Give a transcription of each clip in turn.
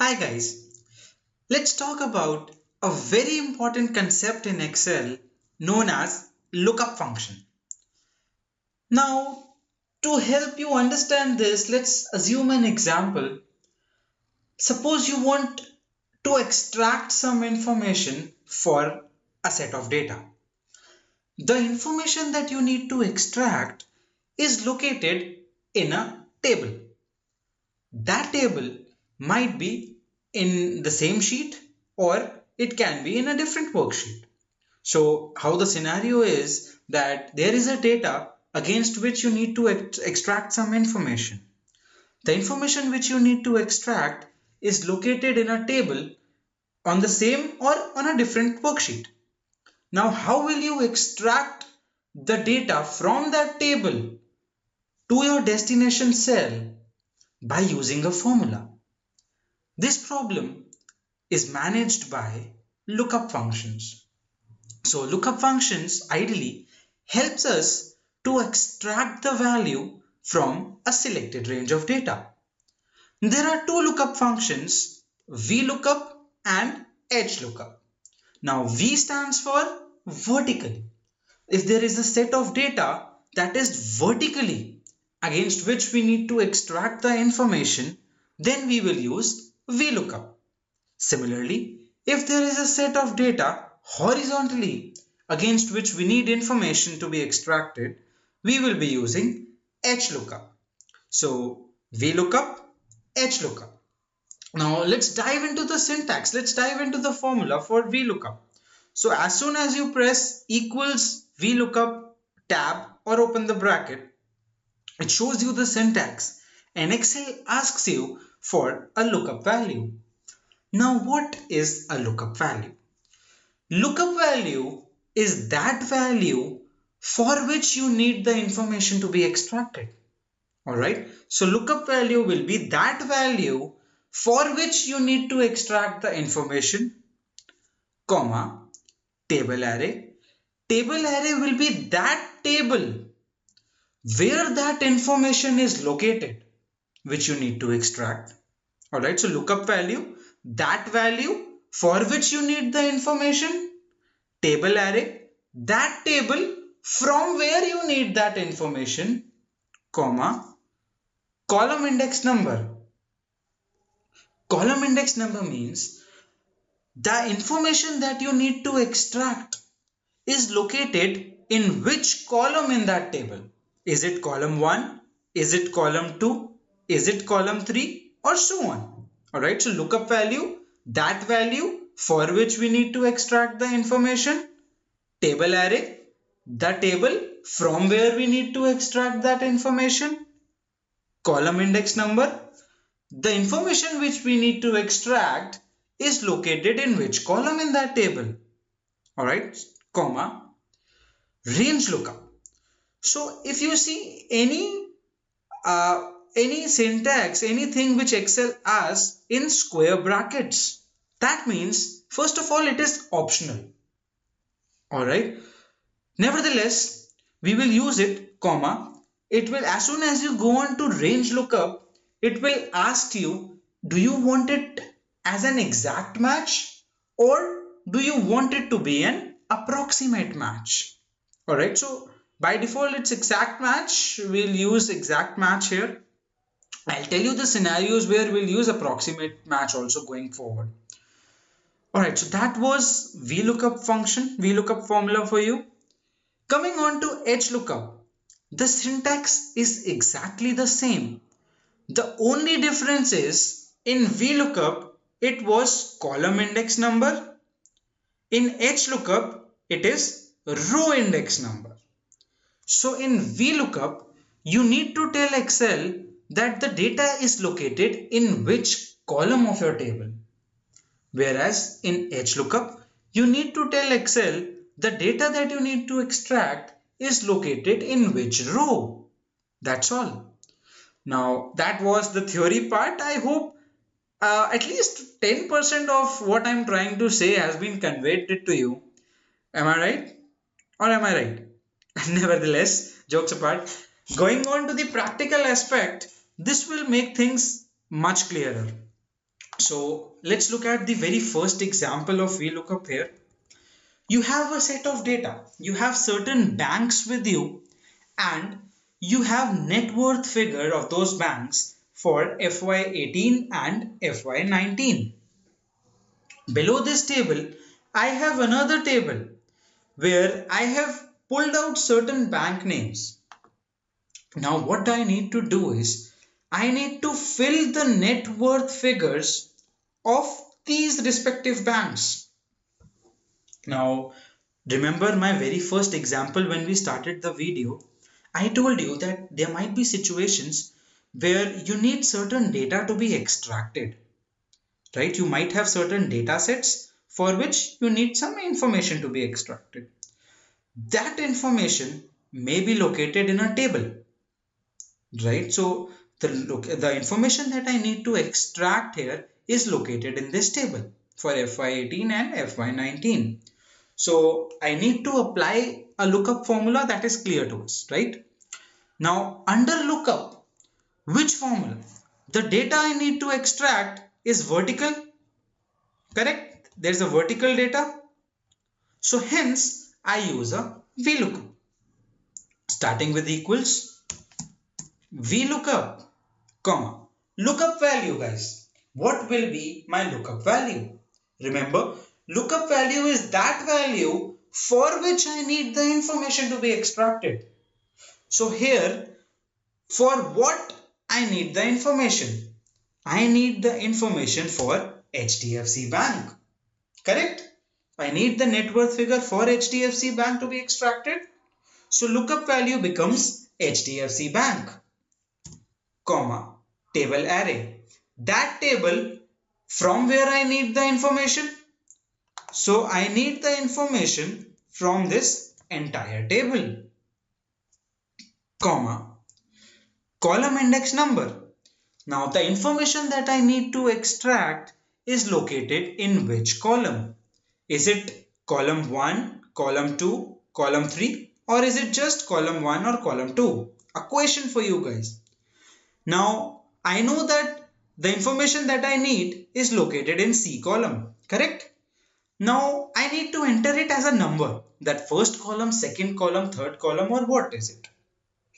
Hi guys, let's talk about a very important concept in Excel known as lookup function. Now, to help you understand this, let's assume an example. Suppose you want to extract some information for a set of data. The information that you need to extract is located in a table. That table might be in the same sheet or it can be in a different worksheet. So how the scenario is that there is a data against which you need to extract some information. The information which you need to extract is located in a table on the same or on a different worksheet. Now how will you extract the data from that table to your destination cell? By using a formula. This problem is managed by lookup functions. So lookup functions ideally helps us to extract the value from a selected range of data. There are two lookup functions, VLookup and HLookup. Now V stands for vertically. If there is a set of data that is vertically against which we need to extract the information, then we will use VLookup. Similarly, if there is a set of data horizontally against which we need information to be extracted, we will be using HLookup. So VLookup, HLookup. Now let's dive into the syntax. Let's dive into the formula for VLookup. So as soon as you press equals VLookup tab or open the bracket, it shows you the syntax and Excel asks you for a lookup value. Now what is a lookup value? Lookup value is that value for which you need the information to be extracted. Alright, so lookup value will be that value for which you need to extract the information, comma, table array. Table array will be that table where that information is located which you need to extract. Alright, so lookup value, that value for which you need the information, table array, that table from where you need that information, comma, column index number. Column index number means the information that you need to extract is located in which column in that table. Is it column 1? Is it column 2? Is it column 3? Or so on. Alright, so lookup value, that value for which we need to extract the information, table array, the table from where we need to extract that information, column index number, the information which we need to extract is located in which column in that table. Alright, comma, range lookup. So if you see any syntax, anything which Excel asks in square brackets, that means first of all it is optional. Alright, nevertheless we will use it, comma, it will, as soon as you go on to range lookup, it will ask you, do you want it as an exact match or do you want it to be an approximate match? Alright, so by default it's exact match. We'll use exact match here. I'll tell you the scenarios where we'll use approximate match also going forward. Alright, so that was VLookup function, VLookup formula for you. Coming on to HLookup, the syntax is exactly the same. The only difference is in VLookup it was column index number. In HLookup it is row index number. So in VLookup you need to tell Excel that the data is located in which column of your table. Whereas in HLookup you need to tell Excel the data that you need to extract is located in which row. That's all. Now that was the theory part. I hope at least 10% of what I'm trying to say has been conveyed to you. Am I right? Or am I right? Nevertheless, jokes apart, going on to the practical aspect, this will make things much clearer. So let's look at the very first example of VLookup here. You have a set of data. You have certain banks with you and you have net worth figure of those banks for FY18 and FY19. Below this table, I have another table where I have pulled out certain bank names. Now what I need to do is I need to fill the net worth figures of these respective banks. Now remember my very first example when we started the video. I told you that there might be situations where you need certain data to be extracted, right? You might have certain data sets for which you need some information to be extracted. That information may be located in a table, right? So the information that I need to extract here is located in this table for FY18 and FY19. So I need to apply a lookup formula that is clear to us, right? Now under lookup, which formula? The data I need to extract is vertical, correct? There's a vertical data. So hence I use a VLookup. Starting with equals VLookup, comma, lookup value guys. What will be my lookup value? Remember, lookup value is that value for which I need the information to be extracted. So here, for what I need the information? I need the information for HDFC Bank, correct? I need the net worth figure for HDFC Bank to be extracted. So lookup value becomes HDFC Bank, comma, table array. That table from where I need the information. So I need the information from this entire table, comma, column index number. Now the information that I need to extract is located in which column? Is it column 1, column 2, column 3, or is it just column 1 or column 2? A question for you guys. Now I know that the information that I need is located in C column, correct? Now I need to enter it as a number, that first column, second column, third column, or what is it,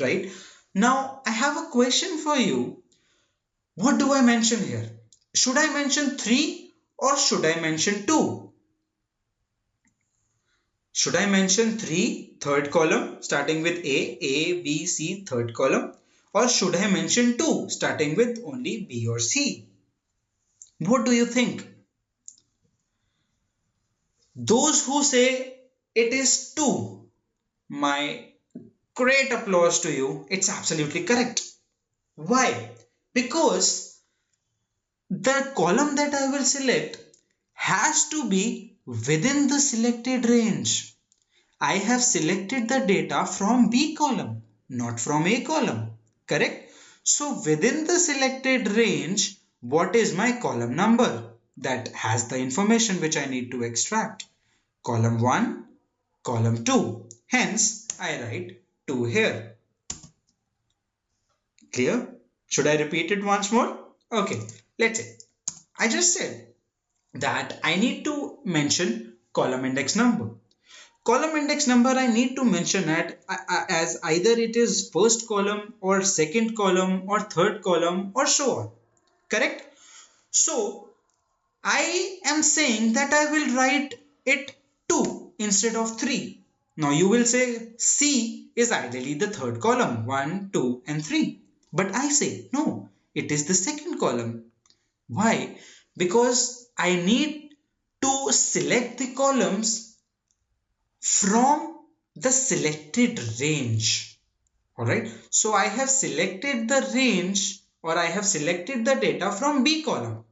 right? Now I have a question for you. What do I mention here? Should I mention 3 or should I mention 2? Should I mention 3, third column, starting with A, B, C, third column? Or should I mention 2, starting with only B or C? What do you think? Those who say it is 2, my great applause to you. It's absolutely correct. Why? Because the column that I will select has to be within the selected range. I have selected the data from B column, not from A column, correct? So within the selected range, what is my column number that has the information which I need to extract? Column 1, column 2. Hence, I write 2 here. Clear? Should I repeat it once more? Okay, let's say I just said that I need to mention column index number. Column index number I need to mention as either it is first column or second column or third column or so on. Correct? So I am saying that I will write it 2 instead of 3. Now you will say C is ideally the third column, 1, 2 and 3. But I say no, it is the second column. Why? Because I need to select the columns from the selected range. Alright, so I have selected the range or I have selected the data from B column.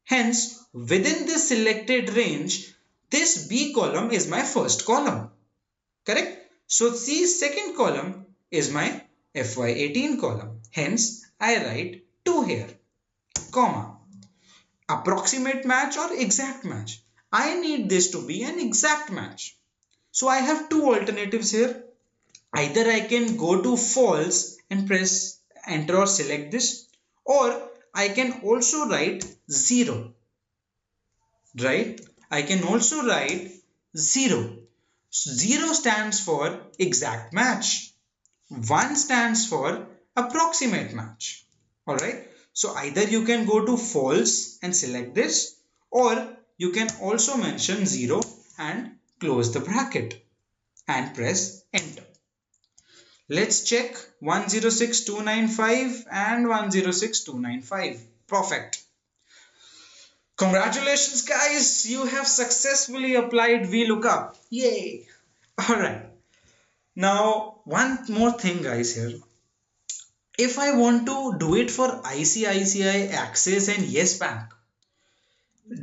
Hence, within this selected range, this B column is my first column. Correct? So C's second column is my FY18 column. Hence, I write 2 here, comma, approximate match or exact match. I need this to be an exact match. So I have 2 alternatives here. Either I can go to false and press enter or select this, or I can also write 0, right? I can also write 0. 0 stands for exact match. 1 stands for approximate match. Alright, so either you can go to false and select this, or you can also mention 0 and close the bracket and press enter. Let's check 106295 and 106295. Perfect. Congratulations guys, you have successfully applied VLookup. Yay! Alright, now one more thing guys here. If I want to do it for ICICI, Axis and Yes Bank,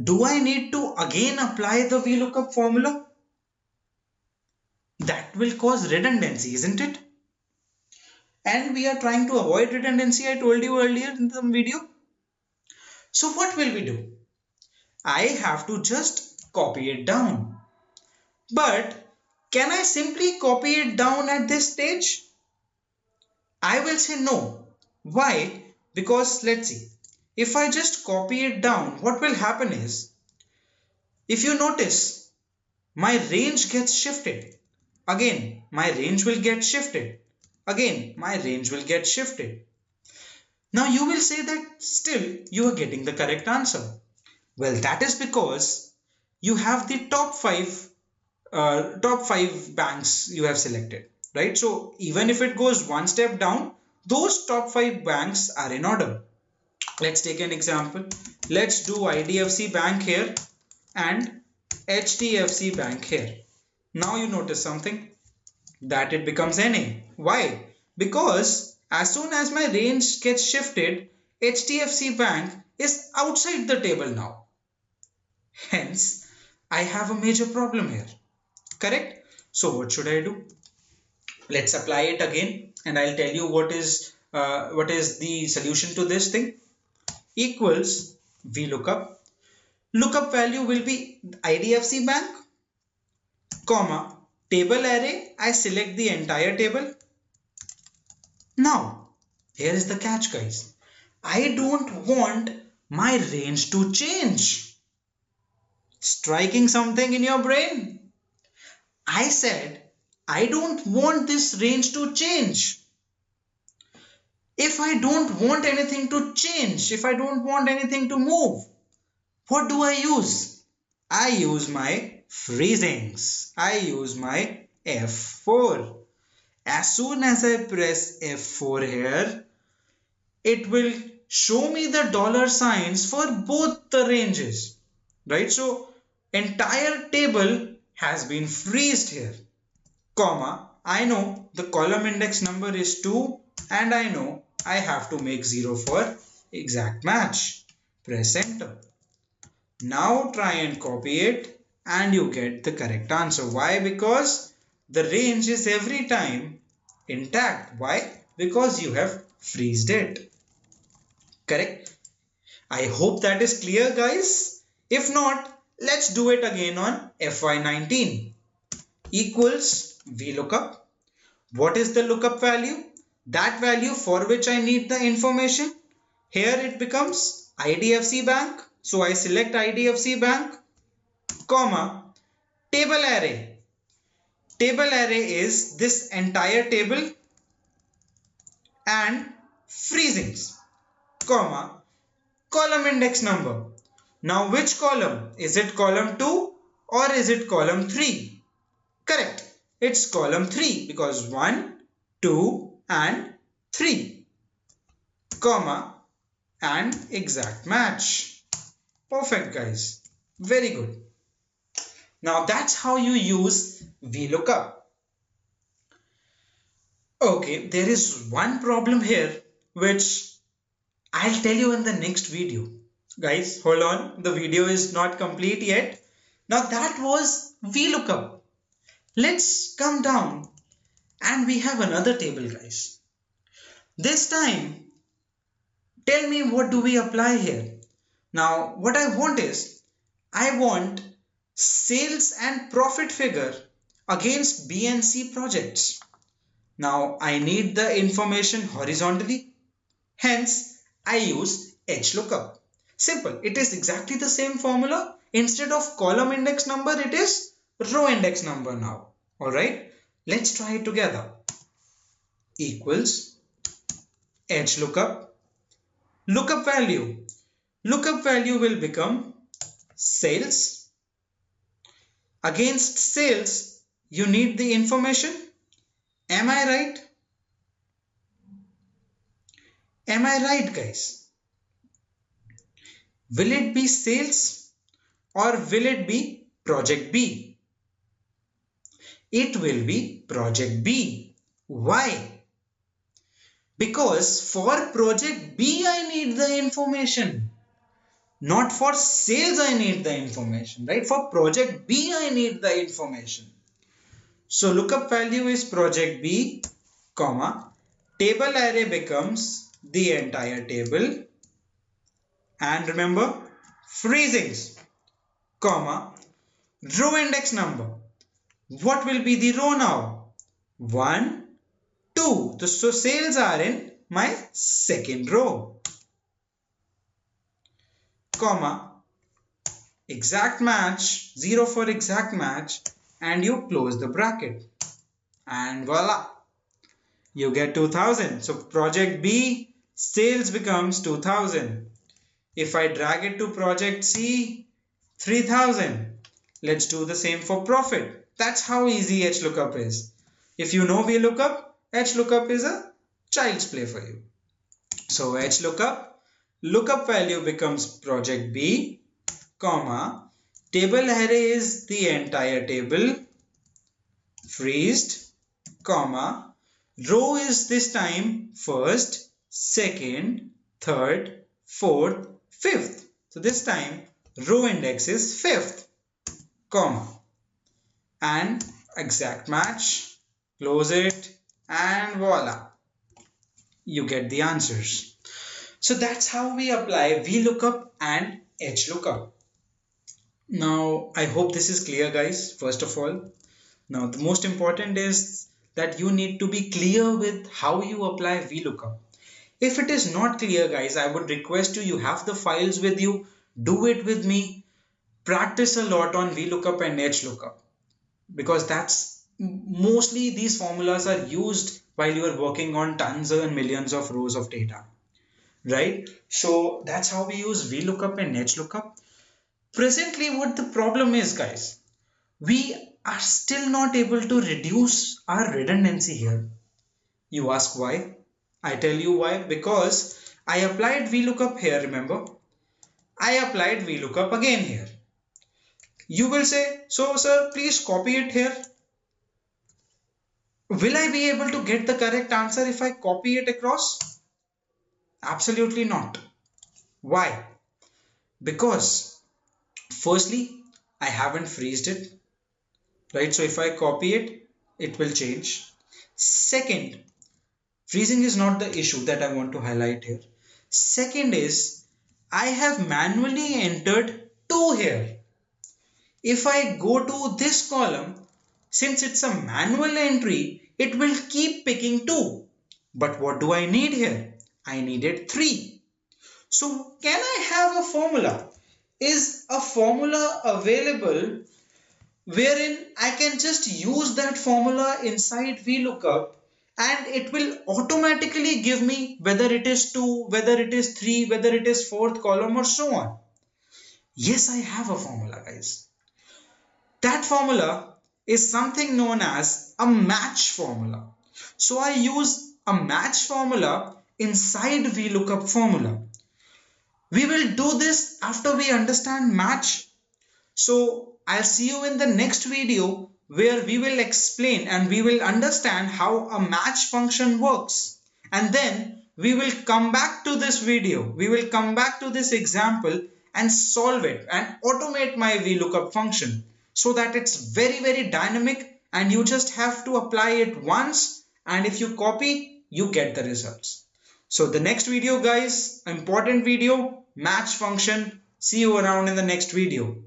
do I need to again apply the VLookup formula? That will cause redundancy, isn't it? And we are trying to avoid redundancy, I told you earlier in the video. So what will we do? I have to just copy it down. But can I simply copy it down at this stage? I will say no. Why? Because let's see. If I just copy it down, what will happen is, if you notice, my range gets shifted. Again, my range will get shifted. Again, my range will get shifted. Now you will say that still you are getting the correct answer. Well, that is because you have the top five banks you have selected, right? So even if it goes one step down, those top 5 banks are in order. Let's take an example. Let's do IDFC Bank here and HDFC Bank here. Now you notice something, that it becomes NA. Why? Because as soon as my range gets shifted, HDFC Bank is outside the table now. Hence, I have a major problem here. Correct? So what should I do? Let's apply it again and I'll tell you what is the solution to this thing. Equals VLookup. Lookup value will be IDFC Bank, comma, table array, I select the entire table. Now, here is the catch guys. I don't want my range to change. Striking something in your brain? I said, I don't want this range to change. If I don't want anything to change, if I don't want anything to move, what do I use? I use my freezings. I use my F4. As soon as I press F4 here, it will show me the dollar signs for both the ranges, right? So entire table has been freezed here, comma, I know the column index number is 2 and I know I have to make 0 for exact match. Press enter. Now try and copy it and you get the correct answer. Why? Because the range is every time intact. Why? Because you have freezed it. Correct? I hope that is clear guys. If not, let's do it again on FY19. Equals VLookup. What is the lookup value? That value for which I need the information. Here it becomes IDFC Bank. So I select IDFC Bank, comma, table array. Table array is this entire table and freezings, comma, column index number. Now which column? Is it column 2 or is it column 3? Correct. It's column 3 because 1, 2 and 3, comma, and exact match. Perfect guys. Very good. Now that's how you use VLookup. Okay, there is one problem here which I'll tell you in the next video. Guys, hold on. The video is not complete yet. Now that was VLookup. Let's come down and we have another table guys. This time, tell me what do we apply here? Now what I want is, I want sales and profit figure against B and C projects. Now I need the information horizontally. Hence I use VLookup. Simple. It is exactly the same formula. Instead of column index number, it is row index number now. Alright, let's try it together. Equals VLookup. Lookup value. Lookup value will become sales. Against sales, you need the information. Am I right? Am I right, guys? Will it be sales or will it be project B? It will be project B. Why? Because for project B I need the information. Not for sales I need the information, right? For project B I need the information. So lookup value is project B, comma, table array becomes the entire table. And remember, freezings, comma, row index number. What will be the row now? 1, 2. So sales are in my second row. Comma, exact match, 0 for exact match, and you close the bracket. And voila, you get 2000. So project B, sales becomes 2000. If I drag it to project C, 3000. Let's do the same for profit. That's how easy VLookup is. If you know VLookup, VLookup is a child's play for you. So VLookup, lookup value becomes project B, comma, table array is the entire table, freezed, comma, row is this time first, second, third, fourth, fifth. So this time row index is fifth, comma, and exact match, close it, and voila, you get the answers. So that's how we apply VLookup and VLookup. Now I hope this is clear, guys. First of all, now the most important is that you need to be clear with how you apply VLookup. If it is not clear, guys, I would request you have the files with you, do it with me, practice a lot on VLookup and VLookup, because that's mostly these formulas are used while you are working on tons and millions of rows of data, right? So that's how we use VLookup and VLookup. Presently, what the problem is, guys, we are still not able to reduce our redundancy here. You ask why? I tell you why. Because I applied VLookup here, remember? I applied VLookup again here. You will say, so sir, please copy it here. Will I be able to get the correct answer if I copy it across? Absolutely not. Why? Because firstly, I haven't freezed it, right? So if I copy it, it will change. Second, freezing is not the issue that I want to highlight here. Second is, I have manually entered 2 here. If I go to this column, since it's a manual entry, it will keep picking 2. But what do I need here? I needed 3. So can I have a formula? Is a formula available wherein I can just use that formula inside VLookup and it will automatically give me whether it is 2, whether it is 3, whether it is 4th column or so on? Yes, I have a formula, guys. That formula is something known as a match formula. So I use a match formula inside VLookup formula. We will do this after we understand match. So I'll see you in the next video where we will explain and we will understand how a match function works. And then we will come back to this video. We will come back to this example and solve it and automate my VLookup function so that it's very, very dynamic and you just have to apply it once, and if you copy, you get the results. So the next video, guys, important video, match function. See you around in the next video.